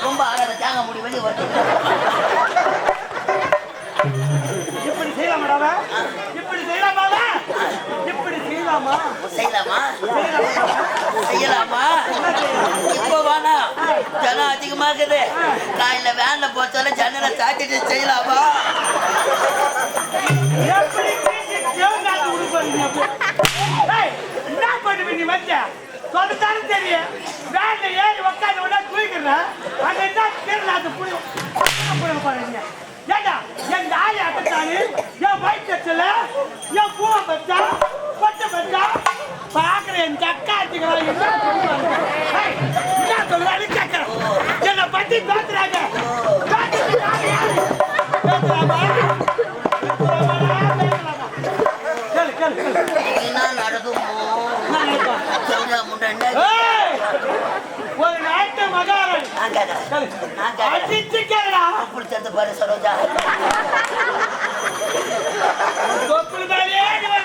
ரொம்ப ஆகாத தாங்க முடி வெளியே வந்து இப்படி செய்யலாமா? இப்படி செய்யலாமா? இப்படி செய்யலாமா? செய்யலாமா? செய்யலாமா? இப்போ வேணா ஜனம் அதிகமாகுது. காலையில வேன்ல போச்சால ஜன்னலை சாட்டிட்டு செய்யலாமா? எப்படி என்ன பண்ணுவீங்க? வச்ச சொல்லத்தாலும் தெரியும். வேன்ல ஏறி உட்காந்து விட தூக்கிடுறேன். அங்க என்ன திருநாட்டு பாருங்க. ஏண்டா என் தாயை அப்பத்தானு என் வயிற்றுல என் பூவை பச்சா கொட்டை பச்சா பாக்குற என் சக்காச்சுங்களா என்ன சொல்றாரு கேட்கறேன். என்னை பத்தி பேசுறாங்க. ஒரு நாட்டு மகாராணி பிடிச்சது பாரு சரோஜா.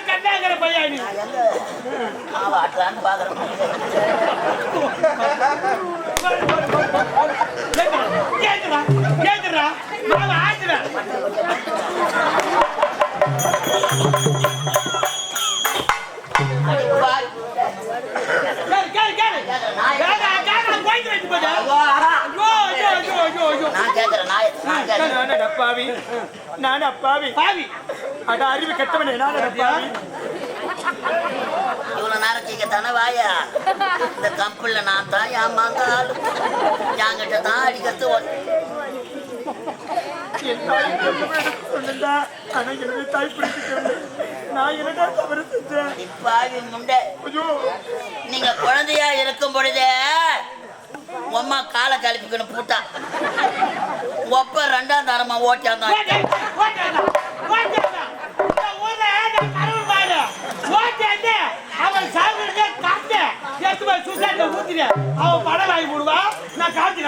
கண்ணாங்கிற பையன் ஆவாட்டான்னு பாக்குறேன். கேக்குறா கேக்குறா ஆச்சுறேன். அறிவு கெட்டவனே இவ்வளவு நேரம் கேட்கத்தானே வாயா. இந்த கம்பெனில நான் தான் ஏமாந்த ஆளு. என்கிட்ட தான் அடிக்கிறது. நீங்க குழந்தையா இருக்கும் பொழுதே உம்மா காலை கழிப்பிக்கணும் பூட்டா. ஒப்ப 2ஆம் தரமா ஓட்டாந்தான். அவன் சாப்பிட்டு காட்டு எத்து சுசாட்ட ஊத்திட்டு அவன் படம் வாங்கி போடுவா. நான் காட்சி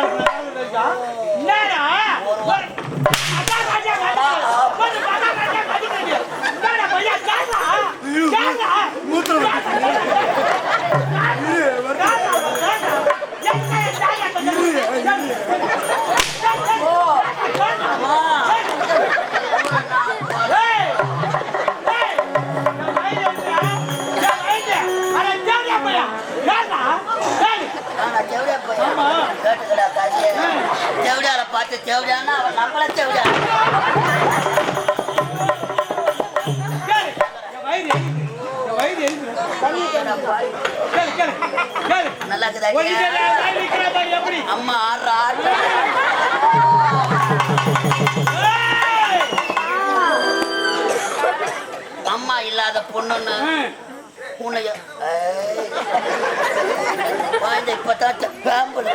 தேவடியால பார்த்து தேவடியானா அவன் நம்மள தேவடியா. நல்லா அம்மா ஆடுறா. அம்மா இல்லாத பொண்ணுன்னு உன்னைய இப்பதான் பேம்பல்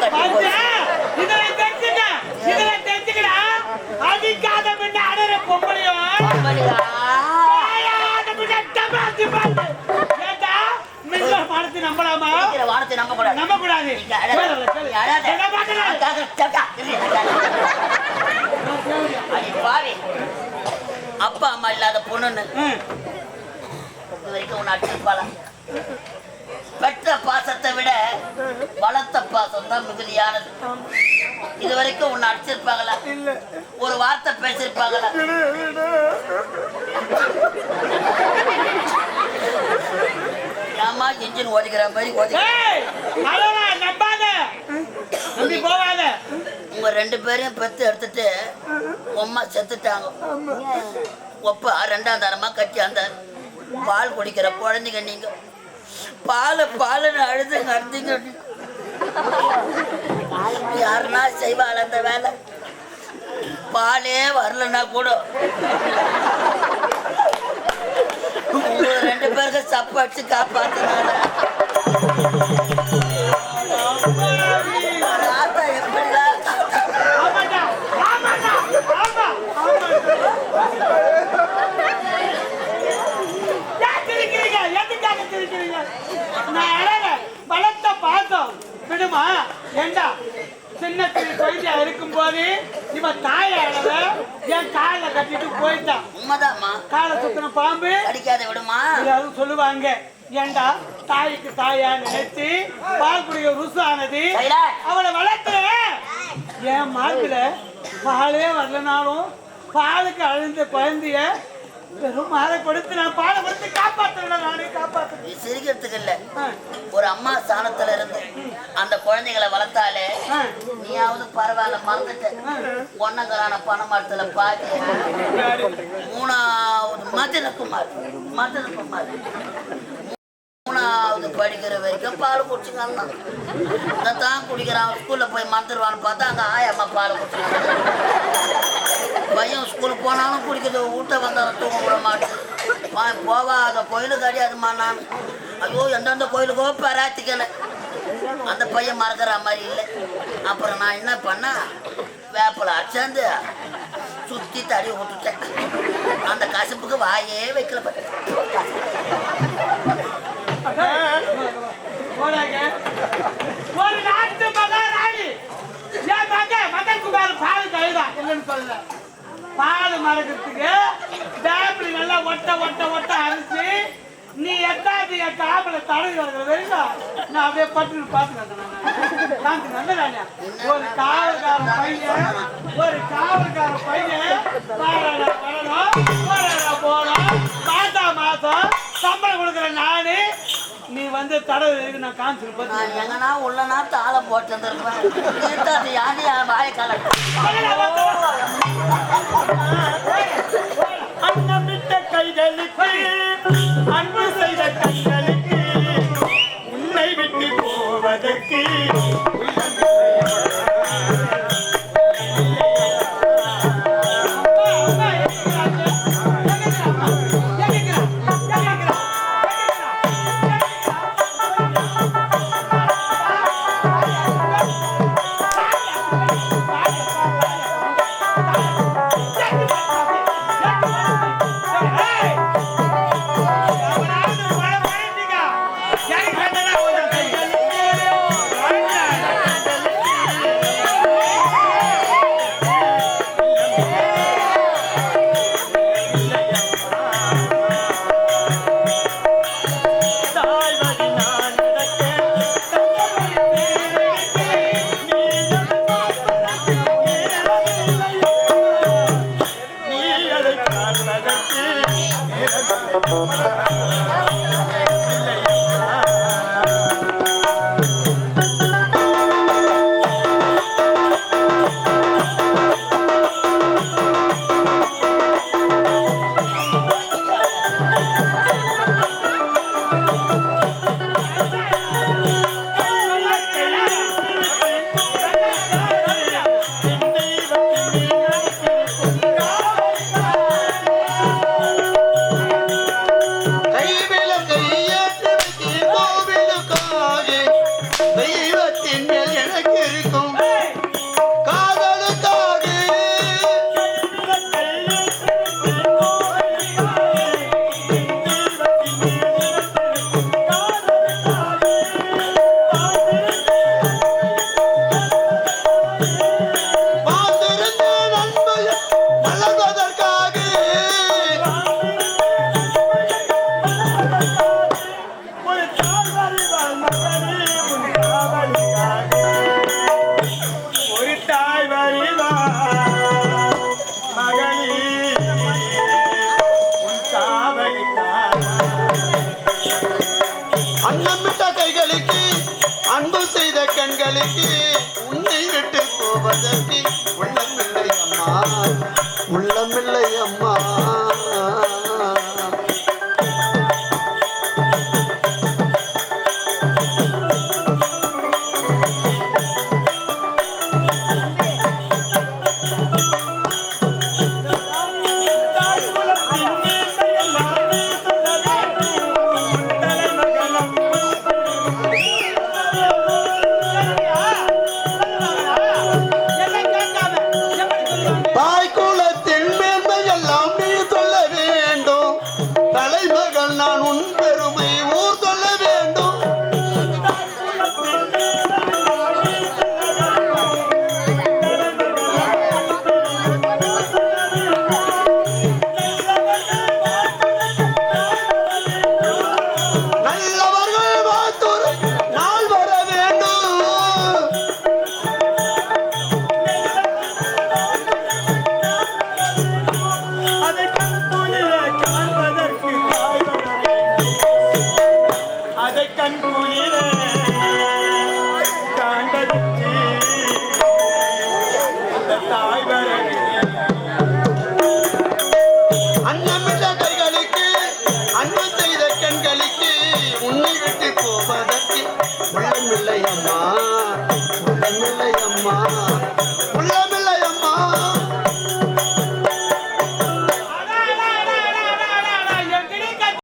கட்டி நம்பலாமா? வானத்தை நம்ப கூடாது. அப்பா அம்மா இல்லாத பொண்ணுன்னு இது வரைக்கும் உன்னை அடிச்சிருப்பாளா? பெற்ற பாசத்தை விட வளர்த்த பாசம் தான் மிகுதியானது. இது வரைக்கும் உன்னை அடிச்சிருப்பாங்களா? ஒரு வார்த்தை பேசிருப்பாங்களா? ஏமா இன்ஜின் ஓடிக்கிற மாதிரி போவாத. உங்க 2 பேரையும் பெத்து எடுத்துட்டு அம்மா செத்துட்டாங்க. ஒப்பா 2ஆம் தரமா கட்டி அந்த பால் குடிக்கிற குழந்தைங்க. நீங்க பாலுன்னு அழுதுங்க. யாருன்னா செய்வாள் அந்த வேலை? பாலே வரலன்னா கூட உங்க 2 பேருக்கு சப்பு அடிச்சு காப்பாத்தினால எப்படிதான் பலத்த பாசம் விடுமா? ஏண்டா சின்ன குழந்தையா இருக்கும் இருக்கும் போது இவன் தாயானவ என் காலில் கட்டிட்டு போயிட்டான். உண்மைதாம்மா. காலை சுத்தின பாம்பு அடிக்காத விடுமா. எல்லாரும் சொல்லுவாங்க, ஏண்டா தாய்க்கு தாயா நினைச்சு பால் குடிக்க ருசானது அவளை வளர்த்து என் மார்பில பாலே வரலனாலும் பாலுக்கு அழுந்த குழந்தைய வெறும் மாலை கொடுத்து நான் பாலை கொடுத்து காப்பாத்துறேன். நானே காப்பாத்துறேன். சிரிக்கிறதுக்கு இல்ல, ஒரு அம்மா ஸ்தானத்துல இருந்து அந்த குழந்தைகளை வளர்த்தாலே நீயாவது பரவாயில்ல மறந்துட்ட. ஒன்னங்களான பணமரத்துல பாதி 3வது மதனகுமார் 3வது படிக்கிற வரைக்கும் பால் குடிச்சுக்கான். தான் குடிக்கிறான். ஸ்கூல்ல போய் மறந்துடுவான்னு பார்த்தா அங்க ஆயம்மா பால் குடிச்சுக்காங்க. பையன் ஸ்கூலுக்கு போனாலும் குடிக்கிறது, வீட்டை வந்தாலும் தூங்க விட மாட்டேன். போவாத கோயிலுக்கு கிடையாதுமா. நான் ஐயோ எந்தெந்த கோயிலுக்கோ பராத்திக்கலை. அந்த பையன் மறக்கிற மாதிரி இல்லை. அப்புறம் நான் என்ன பண்ண, வேப்பில அடிச்சாந்து சுற்றி தடி விட்டுட்டேன். அந்த கசப்புக்கு வாயே வைக்கல. ஒரு நாட்டு மகாராணி என் மகனுக்கு மேல பால் கழுதான் இல்லைன்னு சொல்லல. பால் மறக்கிறதுக்கு டேப்ல நல்லா ஒட்ட அரிச்சு நீ எட்டாவது என் காப்பில் தடவி வர்ற வரைக்கும் நான் அப்படியே பட்டு பார்த்துக்கிறேன். ஒரு காவல்கார பையன் போறோம் மாசம் சம்பளம் கொடுக்குற நானு. நீ வந்து தடவை நான் காமிச்சிருப்பேன். நான் எங்கன்னா உள்ளனா தாளை போட்டு வந்துருப்பேன். யாரு வாழைக்கால அன்னமிட்ட கைகளுக்கு அன்பு செய்த கைகளுக்கு உன்னை விட்டு போவதற்கு கண்களுக்கு உன்னை விட்டு போவதற்கு உள்ளமில்லை அம்மா, உள்ளமில்லை அம்மா. தாய் குலத்தின் மேன்மை எல்லாம் நீ கண் குயில்